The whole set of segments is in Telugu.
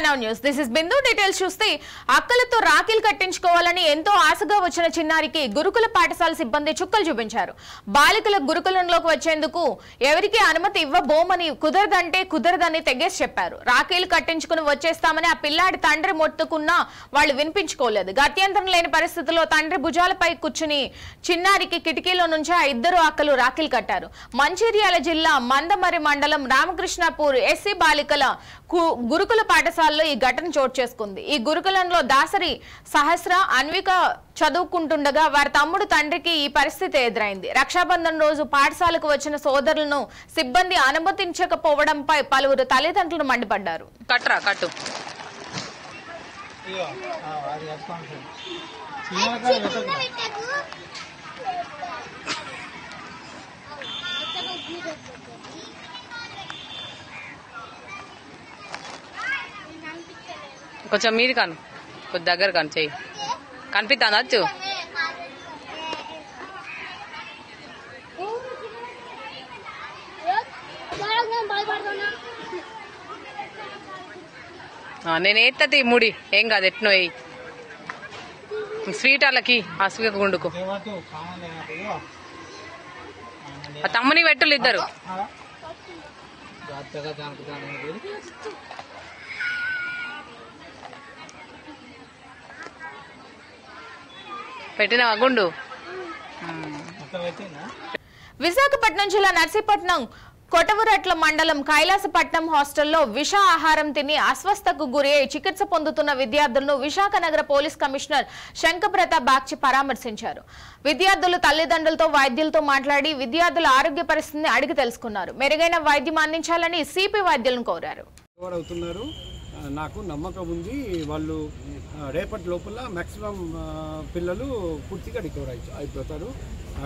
Now News. This is Bindu. Details చూస్తే అక్కలతో రాఖీలు కట్టించుకోవాలని ఎంతో ఆశగా వచ్చిన చిన్నారికి గురుకుల పాఠశాల సిబ్బంది చుక్కలు చూపించారు. బాలికల గురుకులంలోకి వచ్చేందుకు ఎవరికి అనుమతి ఇవ్వబోమని కుదరదని తెగేసి చెప్పారు. రాఖీలు కట్టించుకుని వచ్చేస్తామని ఆ పిల్లాడి తండ్రి మొత్తుకున్నా వాళ్ళు వినిపించుకోలేదు. గత్యంతరం లేని పరిస్థితుల్లో తండ్రి భుజాలపై కూర్చుని చిన్నారికి కిటికీలో నుంచి ఆ ఇద్దరు అక్కలు రాఖీలు కట్టారు. మంచిర్యాల జిల్లా మందమరి మండలం రామకృష్ణపూర్ ఎస్సీ బాలికల గురుకుల పాఠశాలలో ఈ ఘటన చోటు చేసుకుంది. ఈ గురుకులంలో దాసరి సహస్ర అన్విక చదువుకుంటుండగా వారి తమ్ముడు తండ్రికి ఈ పరిస్థితి ఎదురైంది. రక్షాబంధన్ రోజు పాఠశాలకు వచ్చిన సోదరులను సిబ్బంది అనుమతించకపోవడంపై పలువురు తల్లిదండ్రులు మండిపడ్డారు. కొంచెం మీరు కాను కొద్ది దగ్గర కాను చెయ్యి కనిపిస్తాను వచ్చు నేను ఎత్తది ముడి ఏం కాదు ఎట్నో వేయి స్వీట్ వాళ్ళకి ఆ స్వీట్ గుండుకు ఆ తమ్ముని పెట్టులు ఇద్దరు పెట్టిన గుండు. విశాఖపట్నం జిల్లా నర్సీపట్నం కొటవరట్ల మండలం కైలాసపట్నం హాస్టల్లో విష ఆహారం తిని అస్వస్థకు గురి అయి చికిత్స పొందుతున్న విద్యార్థులను విశాఖ నగర పోలీస్ కమిషనర్ శంకప్రతాప్ బాగ్చి పరామర్శించారు. విద్యార్థులు తల్లిదండ్రులతో వైద్యులతో మాట్లాడి విద్యార్థుల ఆరోగ్య పరిస్థితిని అడిగి తెలుసుకున్నారు. మెరుగైన వైద్యం అందించాలని సిపి వైద్యులను కోరారు. నాకు నమ్మకం ఉంది వాళ్ళు రేపటి లోపల మ్యాక్సిమం పిల్లలు పూర్తిగా రికవర్ అయిపోతారు.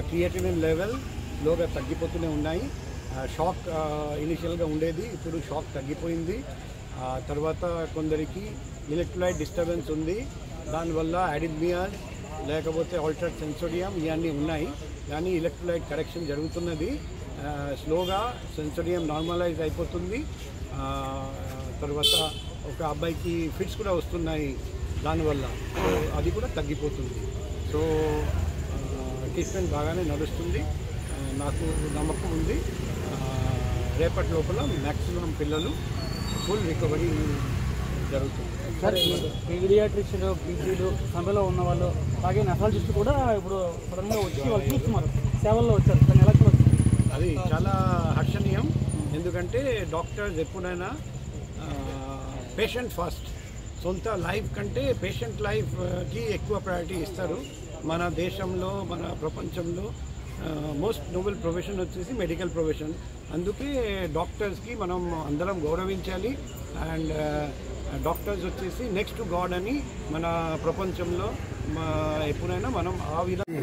క్రియేటినిన్ లెవెల్ లోగా తగ్గిపోతూనే ఉన్నాయి. షాక్ ఇనిషియల్గా ఉండేది, ఇప్పుడు షాక్ తగ్గిపోయింది. తర్వాత కొందరికి ఎలక్ట్రోలైట్ డిస్టర్బెన్స్ ఉంది, దానివల్ల అడిథమియాస్ లేకపోతే ఆల్టర్డ్ సెన్సోడియం ఇవన్నీ ఉన్నాయి. కానీ ఎలక్ట్రోలైట్ కరెక్షన్ జరుగుతున్నది. స్లోగా సెన్సోడియం నార్మలైజ్ అయిపోతుంది. తర్వాత ఒక అబ్బాయికి ఫిట్స్ కూడా వస్తున్నాయి, దానివల్ల అది కూడా తగ్గిపోతుంది. సో ట్రీట్మెంట్ బాగానే నడుస్తుంది. నాకు నమ్మకం ఉంది రేపటి లోపల మ్యాక్సిమం పిల్లలు ఫుల్ రికవరీ జరుగుతుంది. సార్ పీడియాట్రిక్స్లో పీజీలు సభలో ఉన్న వాళ్ళు అలాగే నెఫాలజిస్ట్ కూడా ఇప్పుడు సడన్గా వచ్చి వాళ్ళు చూస్తున్నారు, సేవల్లో వచ్చారు. దాన్ని ఎలా చూస్తారు? అది చాలా హర్షణీయం. ఎందుకంటే డాక్టర్స్ ఎప్పుడైనా పేషెంట్ ఫస్ట్, సొంత లైఫ్ కంటే పేషెంట్ లైఫ్కి ఎక్కువ ప్రయారిటీ ఇస్తారు. మన దేశంలో మన ప్రపంచంలో మోస్ట్ నోబెల్ ప్రొఫెషన్ వచ్చేసి మెడికల్ ప్రొఫెషన్. అందుకే డాక్టర్స్కి మనం అందరం గౌరవించాలి. అండ్ డాక్టర్స్ వచ్చేసి నెక్స్ట్ గాడ్ అని మన ప్రపంచంలో ఎప్పుడైనా మనం ఆ విధంగా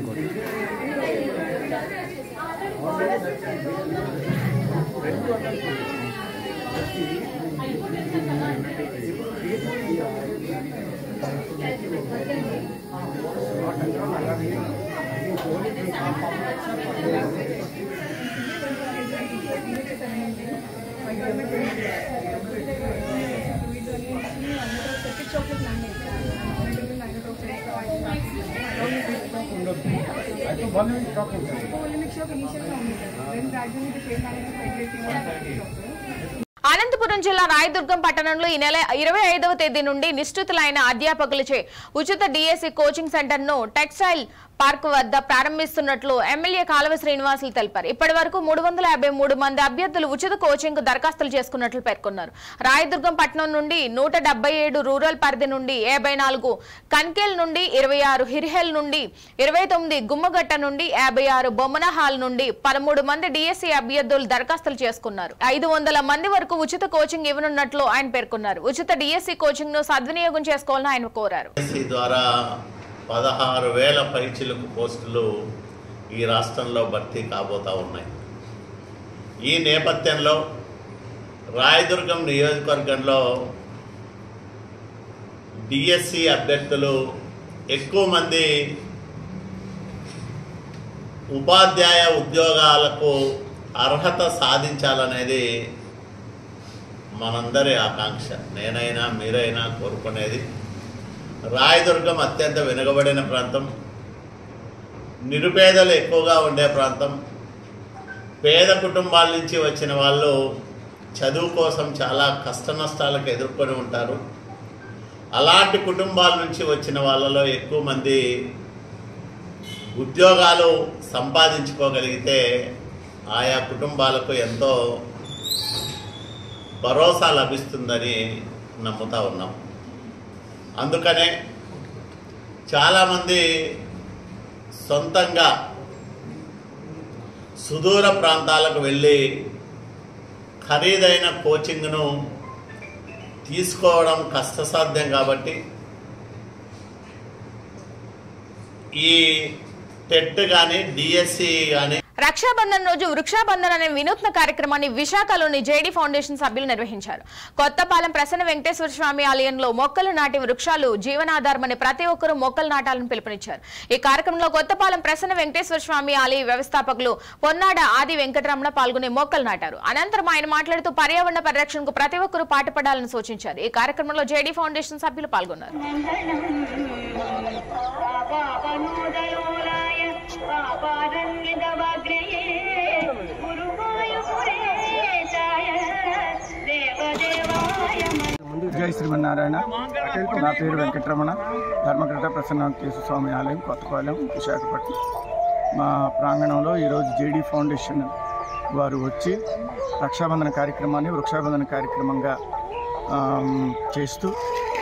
అనంతపురం జిల్లా రాయదుర్గం పట్టణంలో ఈ నెల 25వ తేదీ నుండి నిశ్చితులైన అధ్యాపకులచే ఉచిత డిఎస్సి కోచింగ్ సెంటర్ ను టెక్స్టైల్ పార్క్ వద్ద ప్రారంభిస్తున్నట్లు ఎమ్మెల్యే కాలువ శ్రీనివాసులు తెలిపారు. ఇప్పటి వరకు 353 మంది అభ్యర్థులు ఉచిత కోచింగ్ కు దరఖాస్తులు చేసుకున్నట్లు పేర్కొన్నారు. రాయదుర్గం పట్టణం నుండి 177, రూరల్ పరిధి నుండి 54, కన్కేల్ నుండి 26, హిర్హెల్ నుండి 29, గుమ్మగట్ట నుండి 56, బొమ్మనహాల్ నుండి 13 మంది డిఎస్సి అభ్యర్థులు దరఖాస్తులు చేసుకున్నారు. 500 మంది వరకు ఉచిత కోచింగ్ ఇవ్వనున్నట్లు ఆయన పేర్కొన్నారు. ఉచిత డిఎస్సి కోచింగ్ ను సద్వినియోగం చేసుకోవాలని ఆయన కోరారు. 16,000 పైచిలకు పోస్టులు ఈ రాష్ట్రంలో భర్తీ కాబోతా ఉన్నాయి. ఈ నేపథ్యంలో రాయదుర్గం నియోజకవర్గంలో డిఎస్సి అభ్యర్థులు ఎక్కువ మంది ఉపాధ్యాయ ఉద్యోగాలకు అర్హత సాధించాలనేది మనందరి ఆకాంక్ష, నేనైనా మీరైనా కోరుకునేది. రాయదుర్గం అత్యంత వెనుకబడిన ప్రాంతం, నిరుపేదలు ఎక్కువగా ఉండే ప్రాంతం. పేద కుటుంబాల నుంచి వచ్చిన వాళ్ళు చదువు కోసం చాలా కష్ట నష్టాలకు ఎదుర్కొని ఉంటారు. అలాంటి కుటుంబాల నుంచి వచ్చిన వాళ్ళలో ఎక్కువ మంది ఉద్యోగాలు సంపాదించుకోగలిగితే ఆయా కుటుంబాలకు ఎంతో భరోసా లభిస్తుందని నమ్ముతా ఉన్నాం. అందుకనే చాలామంది సొంతంగా సుదూర ప్రాంతాలకు వెళ్ళి ఖరీదైన కోచింగ్ను తీసుకోవడం కష్టసాధ్యం కాబట్టి ఈ టెట్ కానీ డిఎస్సి కానీ రక్షాబంధన్ రోజు వృక్షాబంధన్ అనే వినూత్న కార్యక్రమాన్ని విశాఖలోని జేడీ ఫౌండేషన్ సభ్యులు నిర్వహించారు. కొత్తపాలెం ప్రసన్న వెంకటేశ్వర స్వామి ఆలయంలో మొక్కలు నాటి వృక్షాలు జీవనాధారమని ప్రతి ఒక్కరూ మొక్కలు నాటాలని పిలుపునిచ్చారు. ఈ కార్యక్రమంలో కొత్తపాలెం ప్రసన్న వెంకటేశ్వర స్వామి ఆలయ వ్యవస్థాపకులు పొన్నాడ ఆది వెంకటరమణ పాల్గొని మొక్కలు నాటారు. అనంతరం ఆయన మాట్లాడుతూ పర్యావరణ పరిరక్షణకు ప్రతి ఒక్కరూ పాటుపడాలని సూచించారు. ఈ కార్యక్రమంలో జేడీ ఫౌండేషన్ సభ్యులు పాల్గొన్నారు. జై శ్రీమన్నారాయణ. నా పేరు వెంకటరమణ, ధర్మకర్త ప్రసన్న వెంకటేశ్వర స్వామి ఆలయం, కొత్తపాలెం, విశాఖపట్నం. మా ప్రాంగణంలో ఈరోజు జేడీ ఫౌండేషన్ వారు వచ్చి రక్షాబంధన కార్యక్రమాన్ని వృక్షాబంధన కార్యక్రమంగా చేస్తూ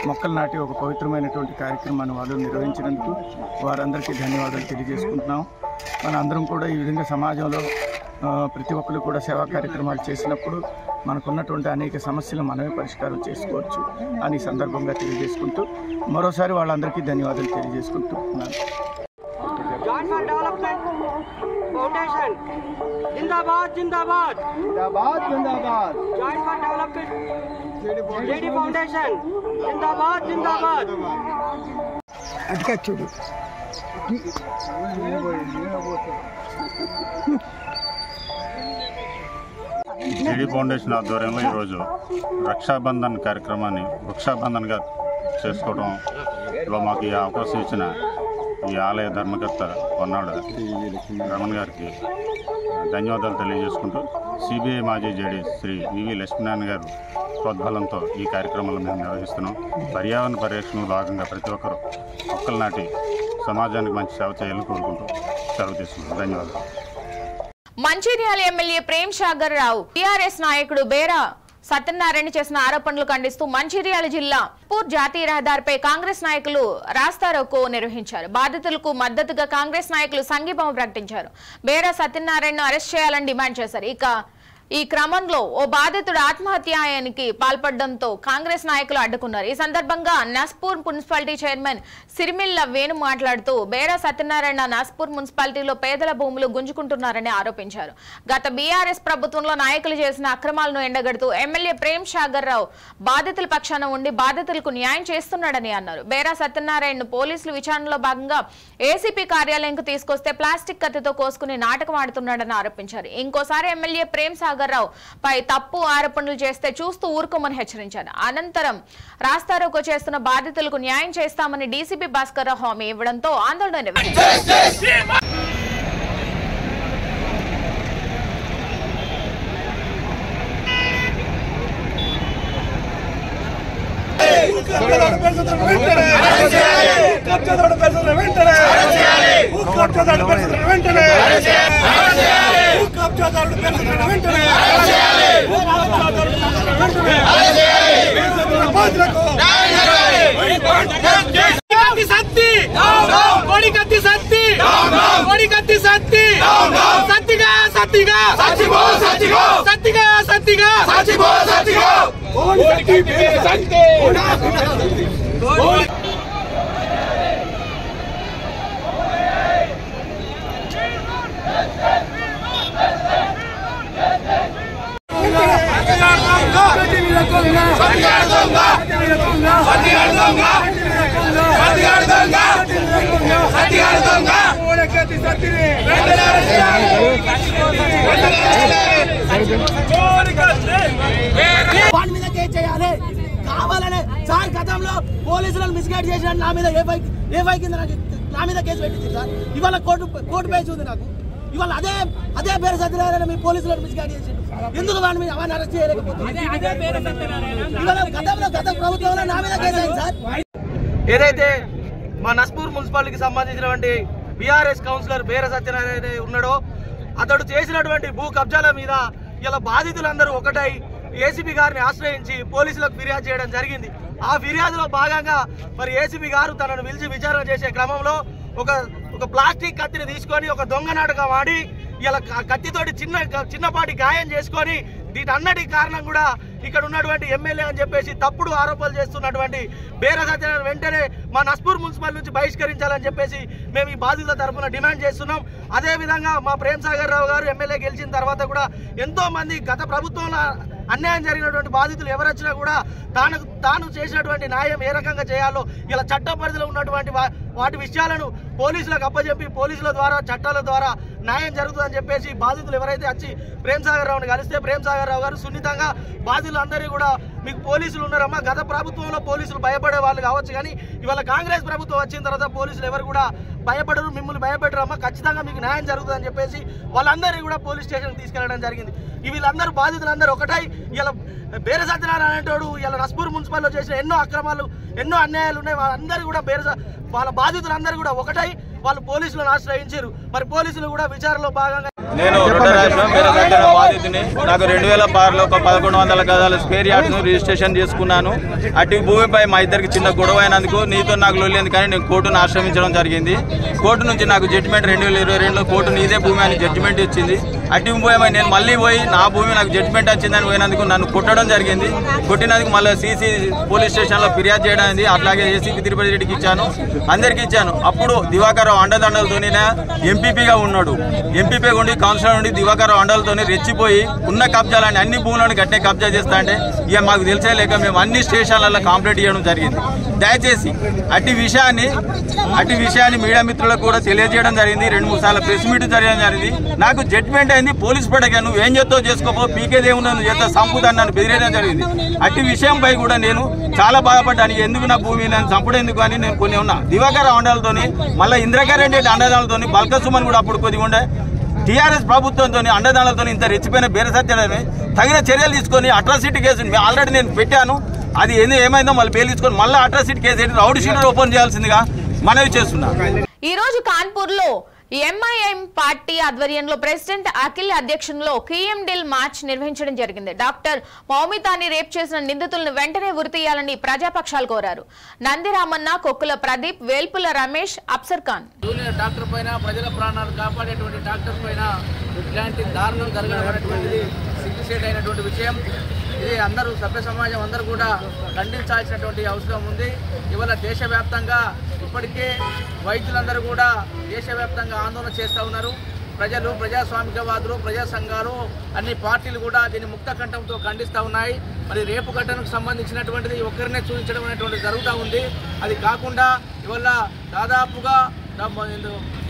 మొక్కలు నాటి ఒక పవిత్రమైనటువంటి కార్యక్రమాన్ని వాళ్ళు నిర్వహించినందుకు వారందరికీ ధన్యవాదాలు తెలియజేసుకుంటున్నాం. మన అందరం కూడా ఈ విధంగా సమాజంలో ప్రతి ఒక్కరు కూడా సేవా కార్యక్రమాలు చేసినప్పుడు మనకున్నటువంటి అనేక సమస్యలు మనమే పరిష్కారం చేసుకోవచ్చు అని సందర్భంగా తెలియజేసుకుంటూ మరోసారి వాళ్ళందరికీ ధన్యవాదాలు తెలియజేసుకుంటున్నాను. ఫౌండేషన్ జిందాబాద్ జిందాబాద్ జిందాబాద్ జిందాబాద్. Joint for development JD foundation జిందాబాద్ జిందాబాద్. అదిగా చూడు. జేడీ ఫౌండేషన్ ఆధ్వర్యంలో ఈరోజు రక్షాబంధన్ కార్యక్రమాన్ని వృక్షాబంధన్గా చేసుకోవడంలో మాకు ఈ అవకాశం ఇచ్చిన ఈ ఆలయ ధర్మకర్త పొన్నాడ రమణ గారికి ధన్యవాదాలు తెలియజేసుకుంటూ సిబిఐ మాజీ జేడీ శ్రీ వివి లక్ష్మీనారాయణ గారు ప్రోద్బలంతో ఈ కార్యక్రమాలు మేము నిర్వహిస్తున్నాం. పర్యావరణ పరిరక్షణలో భాగంగా ప్రతి ఒక్కరూ మొక్కలు నాటి సమాజానికి మంచి సేవ చేయాలని కోరుకుంటూ సెలవు తీసుకుంటాం. ధన్యవాదాలు. మంచిర్యాల ఎమ్మెల్యే ప్రేమ్ సాగర్ రావు టీఆర్ఎస్ నాయకుడు బేరా సత్యనారాయణ చేసిన ఆరోపణలు ఖండిస్తూ మంచిర్యాల జిల్లా పూర్ జాతీయ రహదారిపై కాంగ్రెస్ నాయకులు రాస్తారోకో నిర్వహించారు. బాధితులకు మద్దతుగా కాంగ్రెస్ నాయకులు సంఘీభావం ప్రకటించారు. బేరా సత్యనారాయణను అరెస్ట్ చేయాలని డిమాండ్ చేశారు. ఈ క్రమంలో ఓ బాధితుడు ఆత్మహత్యానికి పాల్పడడంతో కాంగ్రెస్ నాయకులు అడ్డుకున్నారు. ఈ సందర్భంగా నస్పూర్ మున్సిపాలిటీ చైర్మన్ సిరిమిల్ల వేణు మాట్లాడుతూ బేరా సత్యనారాయణ నస్పూర్ మున్సిపాలిటీలో పేదల భూములు గుంజుకుంటున్నారని ఆరోపించారు. గత బీఆర్ఎస్ ప్రభుత్వంలో నాయకులు చేసిన అక్రమాలను ఎండగడుతూ ఎమ్మెల్యే ప్రేమ్ సాగర్ రావు బాధితుల పక్షాన ఉండి బాధితులకు న్యాయం చేస్తున్నాడని అన్నారు. బేరా సత్యనారాయణను పోలీసులు విచారణలో భాగంగా ఏసీపీ కార్యాలయంకు తీసుకొస్తే ప్లాస్టిక్ కత్తితో కోసుకుని నాటకం ఆడుతున్నాడని ఆరోపించారు. ఇంకోసారి ఎమ్మెల్యే ప్రేమ్ సాగర్ రావు పై తప్పు ఆరోపణలు చేస్తే చూస్తూ ఊరుకోమని హెచ్చరించారు. అనంతరం రాస్తారోకో చేస్తున్న బాధితులకు న్యాయం చేస్తామని డీసీపీ భాస్కర్ రావు హామీ ఇవ్వడంతో ఆందోళన వాడి మీద గతంలో పోలీసులను మిస్గైడ్ చేసిన నా మీద ఏ కింద నా మీద కేసు పెట్టింది సార్. ఇవాళ కోర్టు పేజ్ ఉంది నాకు. ఇవాళ అదే పేరు సత్యనారాయణ మీ పోలీసులను మిస్గైడ్ చేసిండు. ఎందుకు వాడిని అరెస్ట్ చేయలేకపోతుంది? ఇవాళ గత ప్రభుత్వంలో నా మీద కేసు అయింది సార్. ఏదైతే మా నస్పూర్ మున్సిపాలిటీకి సంబంధించినటువంటి బీఆర్ఎస్ కౌన్సిలర్ బేర సత్యనారాయణ ఉన్నాడో అతడు చేసినటువంటి భూ కబ్జాల మీద ఇలా బాధితులందరూ ఒకటై ఏసీపీ గారిని ఆశ్రయించి పోలీసులకు ఫిర్యాదు చేయడం జరిగింది. ఆ ఫిర్యాదులో భాగంగా మరి ఏసీపీ గారు తనను పిలిచి విచారణ చేసే క్రమంలో ఒక ప్లాస్టిక్ కత్తిని తీసుకొని ఒక దొంగ నాటకం ఆడి ఇలా కత్తితోటి చిన్నపాటి గాయం చేసుకొని దీటన్నిటి కారణం కూడా ఇక్కడ ఉన్నటువంటి ఎమ్మెల్యే అని చెప్పేసి తప్పుడు ఆరోపణలు చేస్తున్నటువంటి బేర సత్యనారాయణ వెంటనే మా నస్పూర్ మున్సిపల్ నుంచి బహిష్కరించాలని చెప్పేసి మేము ఈ బాధితుల తరఫున డిమాండ్ చేస్తున్నాం. అదేవిధంగా మా ప్రేమ్ సాగర్ రావు గారు ఎమ్మెల్యే గెలిచిన తర్వాత కూడా ఎంతో మంది గత ప్రభుత్వంలో అన్యాయం జరిగినటువంటి బాధితులు ఎవరొచ్చినా కూడా తాను చేసినటువంటి న్యాయం ఏ రకంగా చేయాలో ఇలా చట్ట పరిధిలో ఉన్నటువంటి వాటి విషయాలను పోలీసులకు అప్పచెప్పి పోలీసుల ద్వారా చట్టాల ద్వారా న్యాయం జరుగుతుందని చెప్పేసి బాధితులు ఎవరైతే వచ్చి ప్రేమ్ సాగర్ రావుని కలిస్తే ప్రేమ్ సాగర్ రావు గారు సున్నితంగా బాధితులందరూ కూడా మీకు పోలీసులు ఉన్నారమ్మా, గత ప్రభుత్వంలో పోలీసులు భయపడే వాళ్ళు కావచ్చు కానీ ఇవాళ కాంగ్రెస్ ప్రభుత్వం వచ్చిన తర్వాత పోలీసులు ఎవరు కూడా భయపడరు, మిమ్మల్ని భయపెట్టరమ్మా, ఖచ్చితంగా మీకు న్యాయం జరుగుతుందని చెప్పేసి వాళ్ళందరినీ కూడా పోలీస్ స్టేషన్కి తీసుకెళ్లడం జరిగింది. వీళ్ళందరూ బాధితులందరూ ఒకటై ఇలా బేర సత్యనారాయణ అనేటోడు ఇలా నస్పూర్ మున్సిపల్లో చేసిన ఎన్నో అక్రమాలు ఎన్నో అన్యాయాలు ఉన్నాయి. వాళ్ళందరూ కూడా వాళ్ళ బాధితులందరూ కూడా ఒకటై వాళ్ళు పోలీసులను ఆశ్రయించారు. మరి పోలీసులు కూడా విచారణలో భాగంగా నేను బాధితుని నాకు 2006లో ఒక 1100 గదాల స్క్వేర్ యార్డ్స్ రిజిస్ట్రేషన్ చేసుకున్నాను. అటు భూమిపై మా ఇద్దరికి చిన్న గొడవ అయినందుకు నీతో నాకు లొల్లింది కానీ నేను కోర్టును ఆశ్రమించడం జరిగింది. కోర్టు నుంచి నాకు జడ్జిమెంట్ 2022లో కోర్టు నీదే భూమి అని జడ్జిమెంట్ ఇచ్చింది. అటు భూమి నేను మళ్ళీ పోయి నా భూమి నాకు జడ్జిమెంట్ వచ్చిందని పోయినందుకు నన్ను కొట్టడం జరిగింది. కొట్టినందుకు మళ్ళీ సీసీ పోలీస్ స్టేషన్లో ఫిర్యాదు చేయడం అయింది. అట్లాగే ఏసీపీ తిరుపతి రెడ్డికి ఇచ్చాను, అందరికీ ఇచ్చాను. అప్పుడు దివాకర్ రావు అండదండలతోనే ఎంపీపీగా ఉన్నాడు. ఎంపీపీ ఉండి కౌన్సిలర్ నుండి దివాకర్ రావు అండలతోనే రెచ్చిపోయి ఉన్న కబ్జాలని అన్ని భూములను గట్టే కబ్జా చేస్తా అంటే ఇక మాకు తెలిసే లేక మేము అన్ని స్టేషన్లలో కంప్లైంట్ చేయడం జరిగింది. దయచేసి అటు విషయాన్ని మీడియా మిత్రులకు కూడా తెలియజేయడం జరిగింది. 2-3 సార్లు ప్రెస్ మీట్ జరగడం జరిగింది. నాకు జడ్జిమెంట్ అయింది, పోలీస్ పడగా నువ్వు ఏం చేస్తావు చేసుకోపో, పీకేదేమున్నా నువ్వు చేస్తా సంపుదాన్ని నన్ను బెదిరేయడం జరిగింది. అటు విషయంపై కూడా నేను చాలా బాధపడ్డాను. ఎందుకు నా భూమి నేను చంపడేందుకు అని నేను కొన్ని ఉన్నా దివాకర్ అండాలతో మళ్ళీ ఇంద్రకరణ్ రెడ్డి అండదాలతో బల్కసుమన్ కూడా అప్పుడు కొద్దిగా ఉండే టీఆర్ఎస్ ప్రభుత్వంతో అండదాలతో ఇంత రెచ్చిపోయిన బేర సత్యనారాయణ తగిన చర్యలు తీసుకొని అట్రాసిటీ కేసు ఆల్రెడీ నేను పెట్టాను. అది ఏమైందో మళ్ళీ బెయిల్ తీసుకొని మళ్ళీ atrocity case rowdy sheeter open చేయాల్సిందిగా మనవి చేస్తున్నా. ఈ రోజు కాన్పూర్ లో ఎంఐఎం పార్టీ ఆధ్వర్యంలో ప్రెసిడెంట్ అఖిల్ అధ్యక్షతలో KMDL మార్చ్ నిర్వహించడం జరిగింది. డాక్టర్ మౌమితాని రేప్ చేసిన నిందితులను వెంటనే ఉరితీయాలని ప్రజాపక్షాలు కోరారు. నందిరామన్న, కొక్కుల ప్రదీప్, వేల్పుల రమేష్, అఫ్సర్ ఖాన్ జూనియర్ డాక్టర్ పైన ప్రజల ప్రాణాలు కాపాడేటువంటి డాక్టర్ పైన ఇలాంటి దారుణం జరగడం అనేటువంటిది సిగ్గుచేటు అయినటువంటి విషయం. ఇది అందరూ సభ్య సమాజం అందరూ కూడా ఖండించాల్సినటువంటి అవసరం ఉంది. ఇవాళ దేశవ్యాప్తంగా ఇప్పటికే వైద్యులందరూ కూడా దేశవ్యాప్తంగా ఆందోళన చేస్తూ ఉన్నారు. ప్రజలు, ప్రజాస్వామికవాదులు, ప్రజా సంఘాలు, అన్ని పార్టీలు కూడా దీన్ని ముక్త కంఠంతో ఖండిస్తూ ఉన్నాయి. మరి రేపు ఘటనకు సంబంధించినటువంటిది ఒక్కరినే చూపించడం అనేటువంటిది జరుగుతూ ఉంది. అది కాకుండా ఇవాళ దాదాపుగా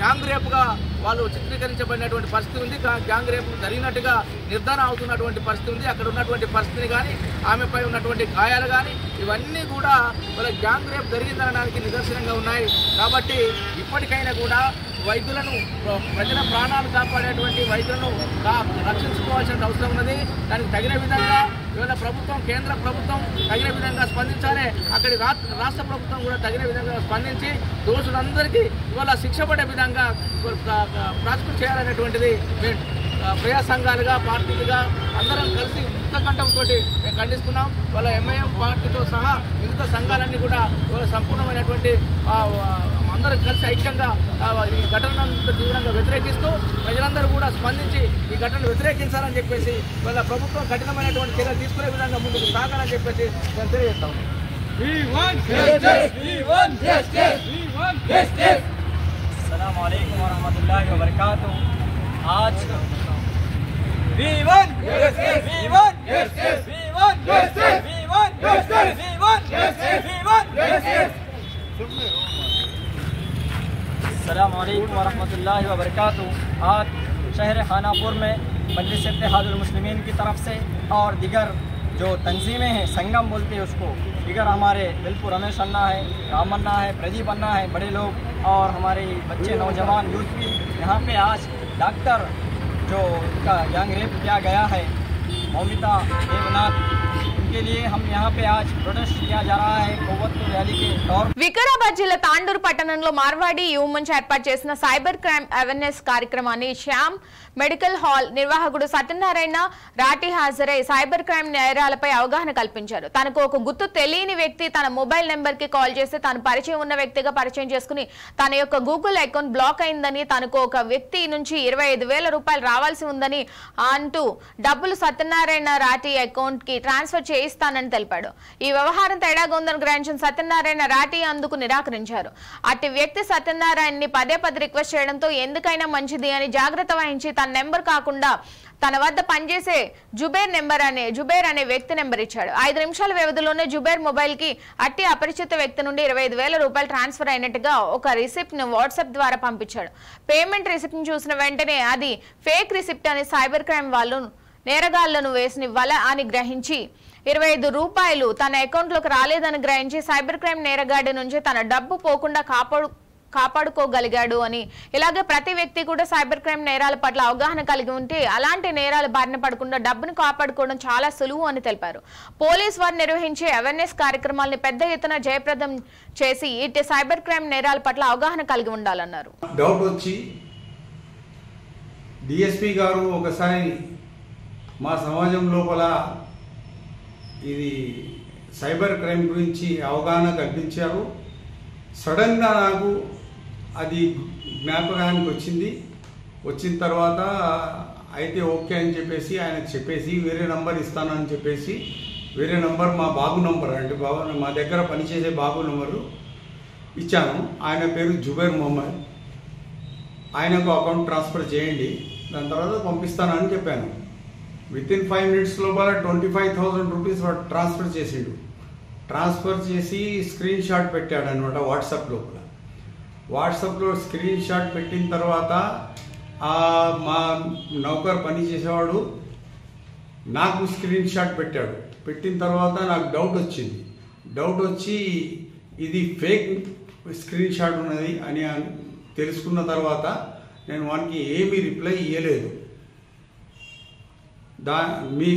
గ్యాంగ్ రేపుగా వాళ్ళు చిత్రీకరించబడినటువంటి పరిస్థితి ఉంది. గ్యాంగ్ రేపు జరిగినట్టుగా నిర్ధారణ అవుతున్నటువంటి పరిస్థితి ఉంది. అక్కడ ఉన్నటువంటి పరిస్థితిని కానీ ఆమెపై ఉన్నటువంటి గాయాలు కానీ ఇవన్నీ కూడా వాళ్ళ గ్యాంగ్ రేపు జరిగిందనడానికి నిదర్శనంగా ఉన్నాయి. కాబట్టి ఇప్పటికైనా కూడా వైద్యులను, ప్రజల ప్రాణాలు కాపాడేటువంటి వైద్యులను రక్షించుకోవాల్సిన అవసరం ఉన్నది. దానికి తగిన విధంగా ఇవాళ ప్రభుత్వం, కేంద్ర ప్రభుత్వం తగిన విధంగా స్పందించాలి. అక్కడి రాష్ట్ర ప్రభుత్వం కూడా తగిన విధంగా స్పందించి దోషులందరికీ ఇవాళ శిక్ష పడే విధంగా ప్రాసిక్యూట్ చేయాలనేటువంటిది మేము ప్రజా సంఘాలుగా, పార్టీలుగా అందరం కలిసి ముక్తకంఠంతో మేము ఖండిస్తున్నాం. వాళ్ళ ఎంఐఎం పార్టీతో సహా మిగతా సంఘాలన్నీ కూడా ఇవాళ సంపూర్ణమైనటువంటి అందరూ కలిసి ఐక్యంగా ఈ ఘటనను తీవ్రంగా వ్యతిరేకిస్తూ ప్రజలందరూ కూడా స్పందించి ఈ ఘటనను వ్యతిరేకించాలని చెప్పేసి వాళ్ళ ప్రభుత్వం కఠినమైనటువంటి చర్యలు తీసుకునే విధంగా ముందుకు సాగాలని చెప్పేసి మేము తెలియజేస్తాం. अस्सलामु अलैकुम वरहमतुल्लाहि वबरकातुहू। आज अस्सलामु अलैकुम वरहमतुल्लाहि वबरकातुहू। आज शहर खानापुर में मजलिस इत्तेहादुल मुस्लिमीन की तरफ से और दिगर जो तंजीमें हैं, संगम बोलते हैं उसको, इधर हमारे दिलपुर रमेश अन्ना है, राम अन्ना है, प्रदीप अन्ना है, बड़े लोग और हमारे बच्चे नौजवान यूथ भी यहाँ पे आज डॉक्टर जो उनका गैंग रेप किया गया है मौमिता देवनाथ, उनके लिए हम यहाँ पे आज प्रोटेस्ट किया जा रहा है కొవ్వొత్తు ర్యాలీ के तौर। వికారాబాద్ జిల్లా తాండూరు పట్టణంలో మార్వాడి యువ మంచ్ ఏర్పాటు చేసిన సైబర్ క్రైమ్ అవేర్నెస్ కార్యక్రమాన్ని శ్యామ్ మెడికల్ హాల్ నిర్వాహకుడు సత్యనారాయణ రాటి హాజరై సైబర్ క్రైమ్ నేరాలపై అవగాహన కల్పించారు. తనకు ఒక గుర్తు తెలియని వ్యక్తి తన మొబైల్ నెంబర్ కి కాల్ చేస్తే తాను పరిచయం ఉన్న వ్యక్తిగా పరిచయం చేసుకుని తన యొక్క గూగుల్ అకౌంట్ బ్లాక్ అయిందని, తనకు ఒక వ్యక్తి నుంచి 25,000 రూపాయలు రావాల్సి ఉందని అంటూ డబ్బులు సత్యనారాయణ రాటి అకౌంట్ కి ట్రాన్స్ఫర్ చేయిస్తానని తెలిపాడు. ఈ వ్యవహారం తేడాగా ఉందని గ్రహించిన సత్యనారాయణ రాటి అందుకు నిరాకరించారు. అట్టి వ్యక్తి సత్యనారాయణని పదే రిక్వెస్ట్ చేయడంతో ఎందుకైనా మంచిది అని జాగ్రత్త వహించి తన నెంబర్ కాకుండా తన వద్ద పనిచేసే జుబేర్ అనే వ్యక్తి నెంబర్ ఇచ్చాడు. 5 నిమిషాల వ్యవధిలోనే జుబేర్ మొబైల్ కి అట్టి అపరిచిత వ్యక్తి నుండి 25,000 రూపాయలు ట్రాన్స్ఫర్ అయినట్టుగా ఒక రిసిప్ట్ ను వాట్సాప్ ద్వారా పంపించాడు. పేమెంట్ రిసిప్ట్ ను చూసిన వెంటనే అది ఫేక్ రిసిప్ట్ అని సైబర్ క్రైమ్ వాళ్ళు నేరగాళ్లను వేసిన వల అని గ్రహించి 25 రూపాయలు తన అకౌంట్ లోకి రాలేదని గ్రహించి సైబర్ క్రైమ్ నేరగాడి నుంచి తన డబ్బు పోకుండా కాపాడుకోగలిగాడు అని. ఇలాగే ప్రతి వ్యక్తి కూడా సైబర్ క్రైమ్ నేరాల పట్ల అవగాహన కలిగి ఉంటే అలాంటి నేరాలు బారిన పడకుండా డబ్బును కాపాడుకోవడం చాలా సులువు అని తెలిపారు. పోలీస్ వారు నిర్వహించే అవేర్నెస్ కార్యక్రమాలను పెద్ద ఎత్తున జయప్రదం చేసి ఇటు సైబర్ క్రైమ్ నేరాల పట్ల అవగాహన కలిగి ఉండాలన్నారు. డౌట్ వచ్చి డిఎస్పీ గారు ఒకసారి మా సమాజం లోపల ఇది సైబర్ క్రైమ్ గురించి అవగాహన కల్పించారు. సడన్గా నాకు అది జ్ఞాపకానికి వచ్చిన తర్వాత అయితే ఓకే అని చెప్పేసి ఆయనకు చెప్పేసి వేరే నంబర్ ఇస్తానని చెప్పేసి వేరే నంబర్ మా బాబు నంబర్ అంటే మా దగ్గర పనిచేసే బాబు నంబరు ఇచ్చాను. ఆయన పేరు జుబేర్ మొహమ్మద్. ఆయనకు అకౌంట్ ట్రాన్స్ఫర్ చేయండి, దాని తర్వాత పంపిస్తానని చెప్పాను. వితిన్ 5 minutes లోపల 25,000 రూపీస్ వాడు ట్రాన్స్ఫర్ చేసిండు. ట్రాన్స్ఫర్ చేసి స్క్రీన్ షాట్ పెట్టాడు అనమాట వాట్సాప్ లోపల. వాట్సాప్లో స్క్రీన్ షాట్ పెట్టిన తర్వాత మా నౌకర్ పని చేసేవాడు నాకు స్క్రీన్ షాట్ పెట్టాడు. పెట్టిన తర్వాత నాకు డౌట్ వచ్చి ఇది ఫేక్ స్క్రీన్ షాట్ ఉన్నది అని తెలుసుకున్న తర్వాత నేను వానికి ఏమీ రిప్లై ఇవ్వలేదు. మీ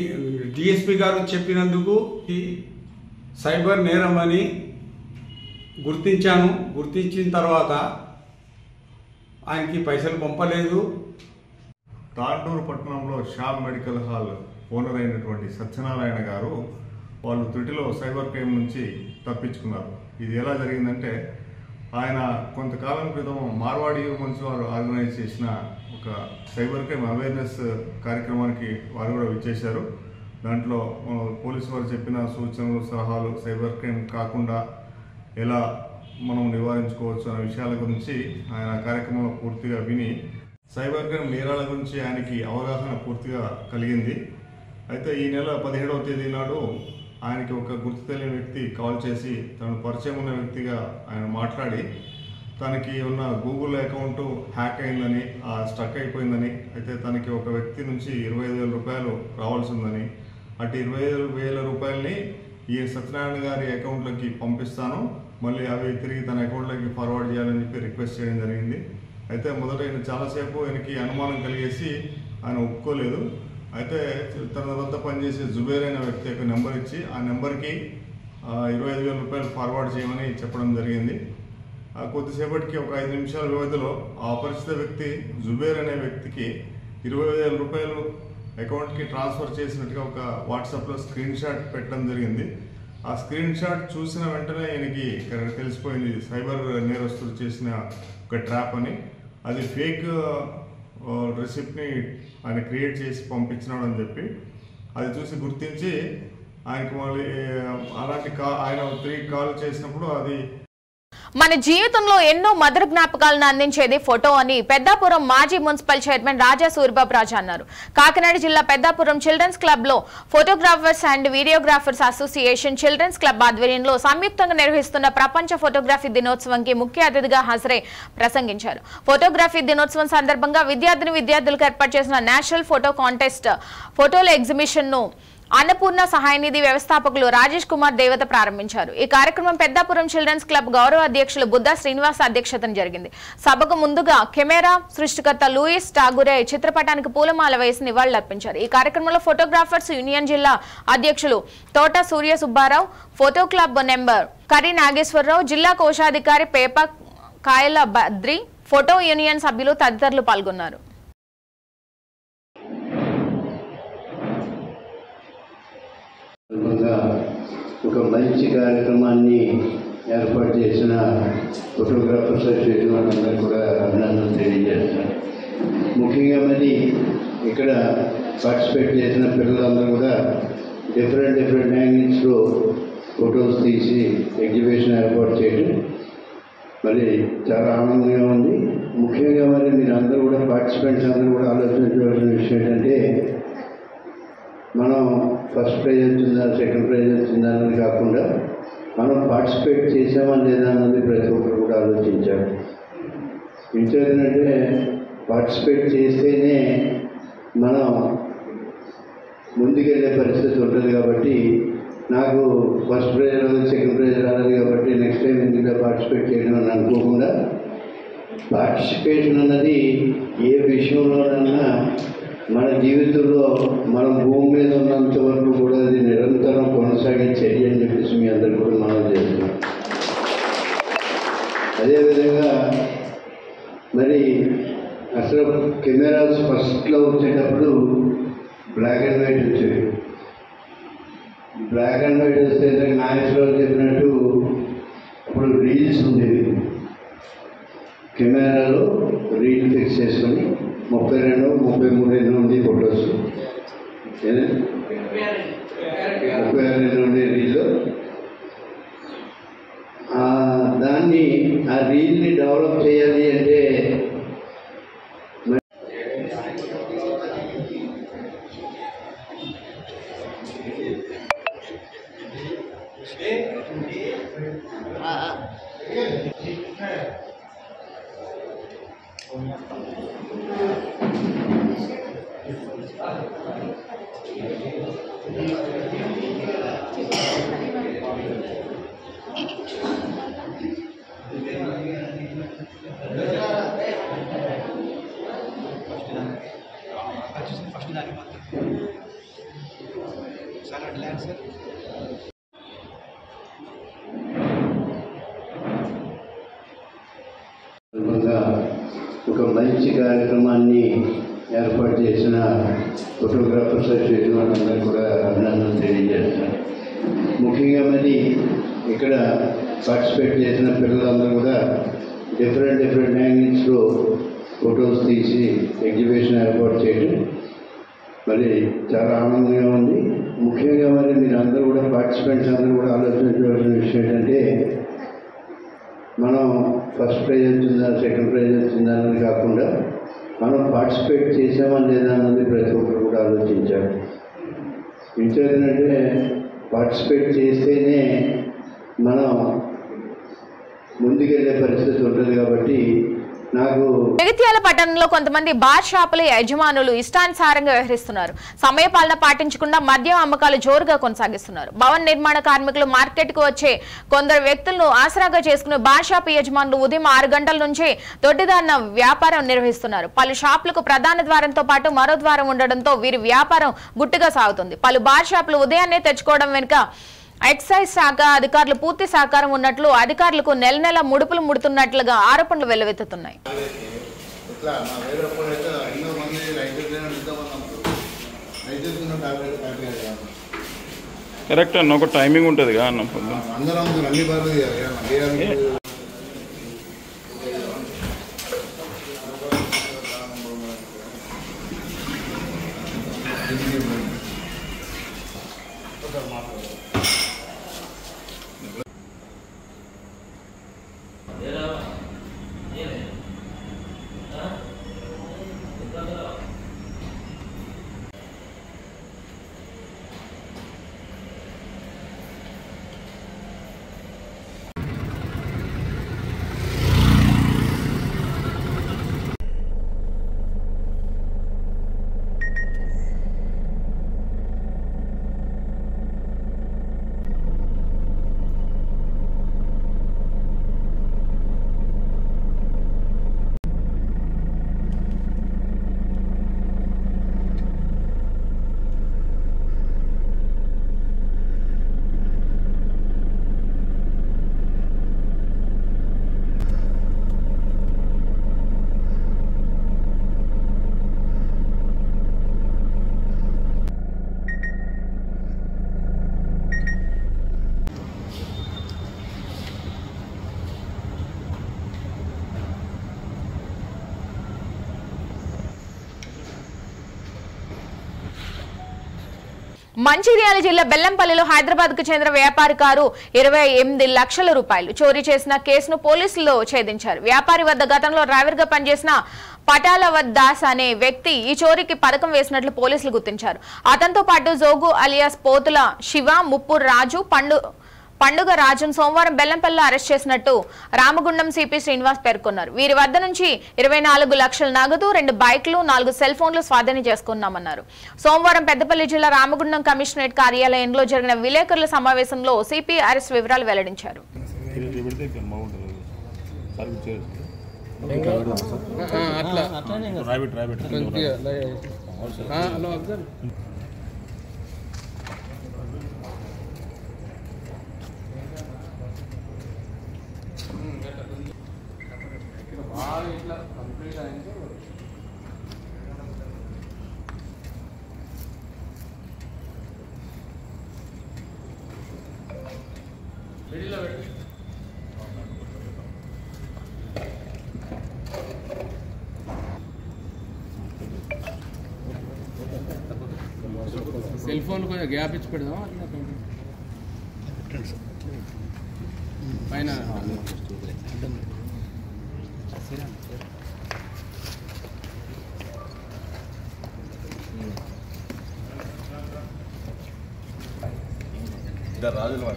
డిఎస్పీ గారు చెప్పినందుకు ఈ సైబర్ నేరం అని గుర్తించిన తర్వాత ఆయనకి పైసలు పంపలేదు. తాండూరు పట్టణంలో శ్యామ్ మెడికల్ హాల్ ఓనర్ అయినటువంటి సత్యనారాయణ గారు వాళ్ళు త్రుటిలో సైబర్ క్రైమ్ నుంచి తప్పించుకున్నారు. ఇది ఎలా జరిగిందంటే ఆయన కొంతకాలం క్రితం మార్వాడి యువ మంచ్ వారు ఆర్గనైజ్ చేసిన ఒక సైబర్ క్రైమ్ అవేర్నెస్ కార్యక్రమానికి వారు కూడా విచ్చేశారు. దాంట్లో పోలీసు వారు చెప్పిన సూచనలు సలహాలు సైబర్ క్రైమ్ కాకుండా ఎలా మనం నివారించుకోవచ్చు అనే విషయాల గురించి ఆయన కార్యక్రమంలో పూర్తిగా విని సైబర్ క్రైమ్ నేరాల గురించి ఆయనకి అవగాహన పూర్తిగా కలిగింది. అయితే ఈ నెల 17వ తేదీ నాడు ఆయనకి ఒక గుర్తు తెలియని వ్యక్తి కాల్ చేసి తను పరిచయం ఉన్న వ్యక్తిగా ఆయన మాట్లాడి తనకి ఉన్న గూగుల్ అకౌంట్ హ్యాక్ అయిందని స్టక్ అయిపోయిందని, అయితే తనకి ఒక వ్యక్తి నుంచి 25,000 రూపాయలు రావాల్సి ఉందని, అటు 25,000 రూపాయలని ఈ సత్యనారాయణ గారి అకౌంట్లోకి పంపిస్తాను, మళ్ళీ అవి తిరిగి తన అకౌంట్లోకి ఫార్వర్డ్ చేయాలని చెప్పి రిక్వెస్ట్ చేయడం జరిగింది. అయితే మొదట ఆయన చాలాసేపు ఆయనకి అనుమానం కలిగేసి ఆయన ఒప్పుకోలేదు. అయితే తన వద్ద పనిచేసే జుబేర్ అయిన వ్యక్తి యొక్క నెంబర్ ఇచ్చి ఆ నెంబర్కి 25,000 రూపాయలు ఫార్వర్డ్ చేయమని చెప్పడం జరిగింది. కొద్దిసేపటికి ఒక 5 నిమిషాల వ్యవధిలో ఆ అపరిచిత వ్యక్తి జుబేర్ అనే వ్యక్తికి 25,000 రూపాయలు అకౌంట్కి ట్రాన్స్ఫర్ చేసినట్టుగా ఒక వాట్సాప్లో స్క్రీన్ షాట్ పెట్టడం జరిగింది. ఆ స్క్రీన్ షాట్ చూసిన వెంటనే ఆయనకి తెలిసిపోయింది సైబర్ నేరస్తులు చేసిన ఒక ట్రాప్ అని. అది ఫేక్ రెసిప్ట్ని ఆయన క్రియేట్ చేసి పంపించినాడు అని చెప్పి అది చూసి గుర్తించి ఆయనకు మళ్ళీ అలాంటి ఆయన 3 కాల్ చేసినప్పుడు అది మన జీవితంలో ఎన్నో మధుర జ్ఞాపకాలను అందించేది ఫోటో అని పెద్దాపురం మాజీ మున్సిపల్ చైర్మన్ రాజా సూరిబాబు రాజు అన్నారు. కాకినాడ జిల్లా పెద్దాపురం చిల్డ్రన్స్ క్లబ్ లో photographers and videographers association children's club ఆధ్వర్యంలో సంయుక్తంగా నిర్వహిస్తున్న ప్రపంచ ఫోటోగ్రఫీ దినోత్సవంకి ముఖ్య అతిథిగా హాజరై ప్రసంగించారు. ఫోటోగ్రఫీ దినోత్సవం సందర్భంగా విద్యార్థులకు ఏర్పాటు చేసిన నేషనల్ ఫోటో కాంటెస్ట్ ఫోటోల ఎగ్జిబిషన్ ను అన్నపూర్ణ సహాయ నిధి వ్యవస్థాపకులు రాజేష్ కుమార్ దేవత ప్రారంభించారు. ఈ కార్యక్రమం పెద్దాపురం చిల్డ్రన్స్ క్లబ్ గౌరవ అధ్యక్షులు బుద్ధ శ్రీనివాస్ అధ్యక్షతన జరిగింది. సభకు ముందుగా కెమెరా సృష్టికర్త లూయిస్ టాగురే చిత్రపటానికి పూలమాల వేసి నివాళులర్పించారు. ఈ కార్యక్రమంలో ఫోటోగ్రాఫర్స్ యూనియన్ జిల్లా అధ్యక్షులు తోట సూర్య సుబ్బారావు, ఫోటో క్లబ్ నెంబర్ కరి నాగేశ్వరరావు, జిల్లా కోశాధికారి పేప కాయల బద్రి, ఫోటో యూనియన్ సభ్యులు తదితరులు పాల్గొన్నారు. ఒక మంచి కార్యక్రమాన్ని ఏర్పాటు చేసిన ఫోటోగ్రాఫర్స్ అసోసియేషన్ వాళ్ళందరూ కూడా అభినందనలు తెలియజేస్తున్నారు. ముఖ్యంగా మరి ఇక్కడ పార్టిసిపేట్ చేసిన పిల్లలందరూ కూడా డిఫరెంట్ యాంగిల్స్లో ఫొటోస్ తీసి ఎగ్జిబిషన్ ఏర్పాటు చేయడం మరి చాలా ఆనందంగా ఉంది. ముఖ్యంగా మరి మీరు అందరూ కూడా పార్టిసిపెంట్స్ అందరూ కూడా ఆలోచించవలసిన విషయం ఏంటంటే, మనం ఫస్ట్ ప్రైజ్ వచ్చిందా సెకండ్ ప్రైజ్ వచ్చిందా అన్నది కాకుండా మనం పార్టిసిపేట్ చేసామా లేదా అన్నది ప్రతి ఒక్కరు కూడా ఆలోచించారు. ఇంకేంటంటే పార్టిసిపేట్ చేస్తేనే మనం ముందుకెళ్ళే పరిస్థితి ఉంటుంది. కాబట్టి నాకు ఫస్ట్ ప్రైజ్ రాలేదు సెకండ్ ప్రైజ్ రాలేదు కాబట్టి నెక్స్ట్ టైం ఎందుకు పార్టిసిపేట్ చేయడం అని అనుకోకుండా, పార్టిసిపేషన్ అన్నది ఏ విషయంలోనైనా మన జీవితంలో మనం భూమి మీద ఉన్నంత వరకు కూడా అది నిరంతరం కొనసాగే చర్య అని చెప్పేసి మీ అందరు కూడా మనం చేస్తున్నాం. అదేవిధంగా మరి అసలు కెమెరాస్ ఫస్ట్లో వచ్చేటప్పుడు బ్లాక్ అండ్ వైట్ వచ్చేవి. బ్లాక్ అండ్ వైట్ వస్తే నాగేశ్వరరావు చెప్పినట్టు అప్పుడు రీల్స్ ఉండేవి. కెమెరాలో రీల్ ఫిక్స్ చేసుకొని 32, 33 ఉంది ఫొటోస్, 36 ఉండే రీల్లో. దాన్ని ఆ రీల్ని డెవలప్ చేయాలి అంటే ఒక మంచి కార్యక్రమాన్ని ఏర్పాటు చేసిన ఫోటోగ్రాఫర్స్ అసోసియేషన్ వాళ్ళందరూ కూడా అభినందనలు తెలియజేస్తున్నారు. ముఖ్యంగా మరి ఇక్కడ పార్టిసిపేట్ చేసిన పిల్లలందరూ కూడా డిఫరెంట్ యాంగిల్స్లో ఫొటోస్ తీసి ఎగ్జిబిషన్ ఏర్పాటు చేయడం మరి చాలా ఆనందంగా ఉంది. ముఖ్యంగా మరి మీరు అందరూ కూడా పార్టిసిపెంట్స్ అందరూ కూడా ఆలోచించవలసిన విషయం ఏంటంటే, మనం ఫస్ట్ ప్రైజ్ వచ్చిందా సెకండ్ ప్రైజ్ వచ్చిందా అన్నది కాకుండా మనం పార్టిసిపేట్ చేసామా లేదా అన్నది ప్రతి ఒక్కరు కూడా ఆలోచించారు. ఇంకేంటంటే పార్టిసిపేట్ చేస్తేనే మనం ముందుకెళ్ళే పరిస్థితి ఉంటుంది. కాబట్టి నాకు జగిత్యాల పట్టణంలో కొంతమంది బార్ షాపుల యజమానులు ఇష్టానుసారంగా వ్యవహరిస్తున్నారు. సమయపాలన పాటించకుండా మద్యం అమ్మకాలు జోరుగా కొనసాగిస్తున్నారు. భవన నిర్మాణ కార్మికులు మార్కెట్ కు వచ్చే కొందరు వ్యక్తులను ఆసరాగా చేసుకుని బార్ షాపు యజమానులు ఉదయం 6 గంటల నుంచి దొడ్డిదారిన వ్యాపారం నిర్వహిస్తున్నారు. పలు షాపులకు ప్రధాన ద్వారంతో పాటు మరో ద్వారం ఉండడంతో వీరి వ్యాపారం గుట్టుగా సాగుతుంది. పలు బార్ షాపులు ఉదయాన్నే తెచ్చుకోవడం వెనుక ఎక్సైజ్ శాఖ అధికారులు పూర్తి సహకారం ఉన్నట్లు అధికారులకు నెల ముడుపులు ముడుతున్నట్లుగా ఆరోపణలు వెల్లువెత్తుతున్నాయి. కరెక్ట్ అన్న, ఒక టైమింగ్ ఉంటుంది కదా అన్న. మంచిర్యాల జిల్లా బెల్లంపల్లిలో హైదరాబాద్ కు చెందిన వ్యాపారి కారు 28 లక్షల రూపాయలు చోరీ చేసిన కేసును పోలీసులు ఛేదించారు. వ్యాపారి వద్ద గతంలో డ్రైవర్ గా పనిచేసిన పటాలవద్ దాస్ అనే వ్యక్తి ఈ చోరీకి పథకం వేసినట్లు పోలీసులు గుర్తించారు. అతనితో పాటు జోగు అలియాస్ పోతుల శివ, ముప్పూర్ రాజు, పండుగ రాజును సోమవారం బెల్లంపల్లిలో అరెస్ట్ చేసినట్టు రామగుండం సిపి శ్రీనివాస్ పేర్కొన్నారు. వీరి వద్ద నుంచి 24 లక్షల నగదు, 2 బైక్లు, 4 సెల్ ఫోన్లు స్వాధీనం చేసుకున్నామన్నారు. సోమవారం పెద్దపల్లి జిల్లా రామగుండం కమిషనరేట్ కార్యాలయంలో జరిగిన విలేకరుల సమావేశంలో సిపి అరెస్ట్ వివరాలు వెల్లడించారు. సెల్ ఫోన్ కొంచెం గ్యాప్ ఇచ్చి పెడదాం పైన రాజులు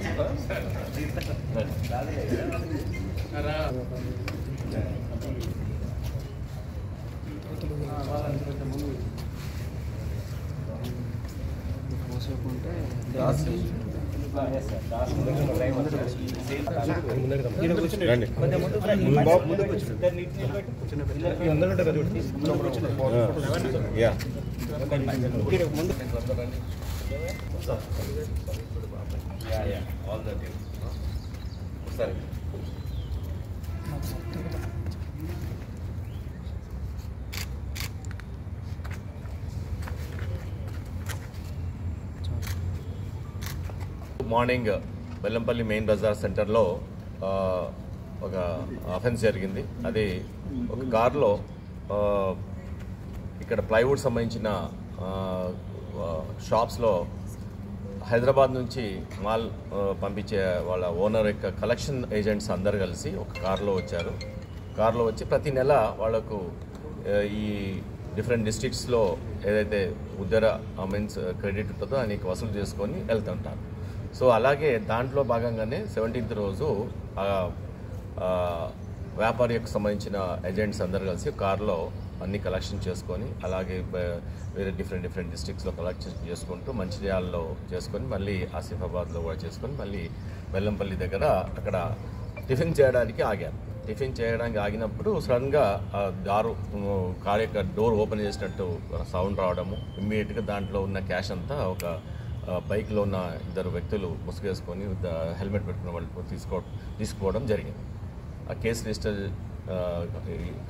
మార్నింగ్ బెల్లంపల్లి మెయిన్ బజార్ సెంటర్లో ఒక అఫెన్స్ జరిగింది. అది ఒక కారులో ఇక్కడ ప్లైవుడ్ సంబంధించిన షాప్స్లో హైదరాబాద్ నుంచి మాల్ పంపించే వాళ్ళ ఓనర్ యొక్క కలెక్షన్ ఏజెంట్స్ అందరు కలిసి ఒక కారులో వచ్చారు. కారులో వచ్చి ప్రతి నెల వాళ్లకు ఈ డిఫరెంట్ డిస్ట్రిక్ట్స్లో ఏదైతే ఉద్దర మీన్స్ క్రెడిట్ ఉంటుందో దానికి వసూలు చేసుకొని వెళ్తుంటారు. సో అలాగే దాంట్లో భాగంగానే 17th రోజు వ్యాపారి యొక్క సంబంధించిన ఏజెంట్స్ అందరు కలిసి కారులో అన్ని కలెక్షన్ చేసుకొని అలాగే వేరే డిఫరెంట్ డిస్ట్రిక్ట్స్లో కలెక్షన్ చేసుకుంటూ మంచిర్యాలలో చేసుకొని మళ్ళీ ఆసిఫాబాద్లో కూడా చేసుకొని మళ్ళీ బెల్లంపల్లి దగ్గర అక్కడ టిఫిన్ చేయడానికి ఆగారు. టిఫిన్ చేయడానికి ఆగినప్పుడు సడన్గా కారు యొక్క డోర్ ఓపెన్ చేసినట్టు సౌండ్ రావడము, ఇమ్మీడియట్గా దాంట్లో ఉన్న క్యాష్ అంతా ఒక బైక్లో ఉన్న 2 వ్యక్తులు ముసుగేసుకొని హెల్మెట్ పెట్టుకున్న వాళ్ళు తీసుకోవడం జరిగింది. ఆ కేసు రిజిస్టర్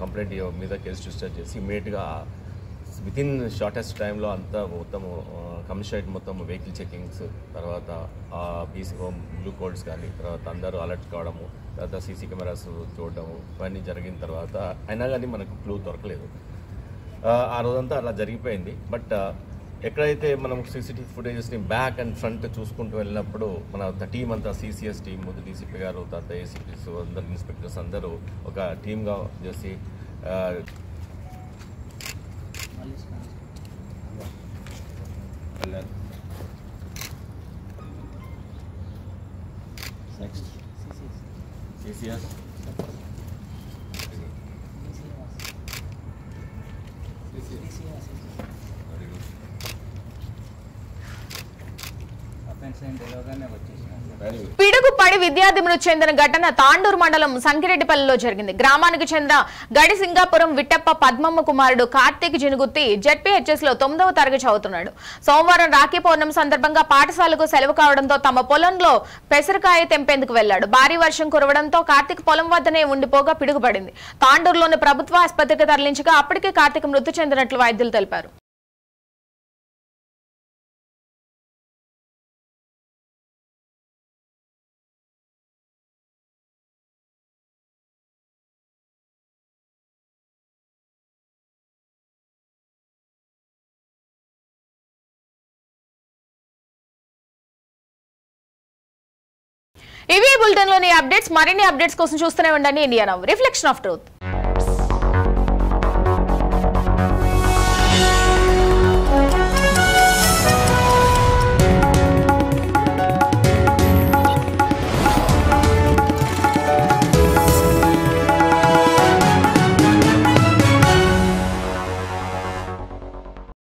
కంప్లైంట్ మీద కేసు రిజిస్టర్ చేసి ఇమ్మీడియట్గా వితిన్ షార్టెస్ట్ టైంలో అంతా మొత్తం కమిషనరేట్ మొత్తం వెహికల్ చెకింగ్స్, తర్వాత బ్లూ కోడ్స్ కానీ తర్వాత అందరూ అలర్ట్ కావడము, తర్వాత సీసీ కెమెరాస్ చూడడము ఇవన్నీ జరిగిన తర్వాత అయినా కానీ మనకు క్లూ దొరకలేదు. ఆ రోజంతా అలా జరిగిపోయింది. బట్ ఎక్కడైతే మనం సీసీటీవీ ఫుటేజెస్ని బ్యాక్ అండ్ ఫ్రంట్ చూసుకుంటూ వెళ్ళినప్పుడు మన టీం అంతా సిసిఎస్ టీం, ముందు డీసీపీ గారు, తర్వాత ఏసీపీస్ అందరు ఇన్స్పెక్టర్స్ అందరూ ఒక టీమ్గా చేసి సిసిఎస్ పిడుగుపడి విద్యార్థి మృతి చెందిన ఘటన తాండూరు మండలం సంకిరెడ్డిపల్లిలో జరిగింది. గ్రామానికి చెందిన గడి సింగాపురం విట్టప్ప పద్మమ్మ కుమారుడు కార్తీక్ జినుగుత్తి జెడ్పీహెచ్ఎస్ లో 9వ తరగతి చదువుతున్నాడు. సోమవారం రాఖీ పౌర్ణమి సందర్భంగా పాఠశాలకు సెలవు కావడంతో తమ పొలంలో పెసరకాయ తెంపేందుకు వెళ్లాడు. భారీ వర్షం కురవడంతో కార్తీక్ పొలం వద్దనే ఉండిపోగా పిడుగుపడింది. తాండూరులోని ప్రభుత్వ ఆసుపత్రికి తరలించగా అప్పటికే కార్తీక్ మృతి చెందినట్లు వైద్యులు తెలిపారు. ఇవి బులెటిన్ లోని అప్డేట్స్. మరిన్ని అప్డేట్స్ కోసం చూస్తూనే ఉండండి India now, reflection of truth.